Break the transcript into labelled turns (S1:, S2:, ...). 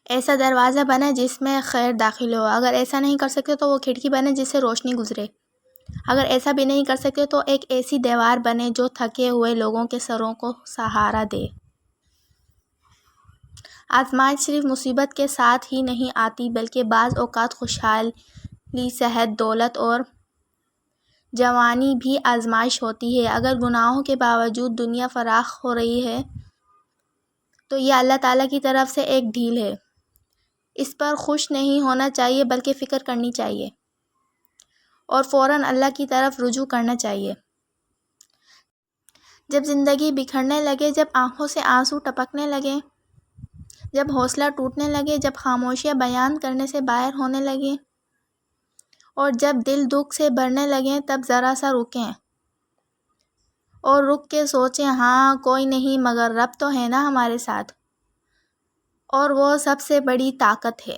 S1: ایسا دروازہ بنائیں جس میں خیر داخل ہو، اگر ایسا نہیں کر سکتے تو وہ کھڑکی بنائیں جس سے روشنی گزرے، اگر ایسا بھی نہیں کر سکتے تو ایک ایسی دیوار بنے جو تھکے ہوئے لوگوں کے سروں کو سہارا دے۔ آزمائش صرف مصیبت کے ساتھ ہی نہیں آتی بلکہ بعض اوقات خوشحالی، صحت، دولت اور جوانی بھی آزمائش ہوتی ہے۔ اگر گناہوں کے باوجود دنیا فراخ ہو رہی ہے تو یہ اللہ تعالیٰ کی طرف سے ایک ڈھیل ہے۔ اس پر خوش نہیں ہونا چاہیے بلکہ فکر کرنی چاہیے اور فوراً اللہ کی طرف رجوع کرنا چاہیے۔ جب زندگی بکھرنے لگے، جب آنکھوں سے آنسو ٹپکنے لگیں، جب حوصلہ ٹوٹنے لگے، جب خاموشیاں بیان کرنے سے باہر ہونے لگیں اور جب دل دکھ سے بھرنے لگیں، تب ذرا سا رکیں اور رک کے سوچیں، ہاں کوئی نہیں مگر رب تو ہے نا ہمارے ساتھ، اور وہ سب سے بڑی طاقت ہے۔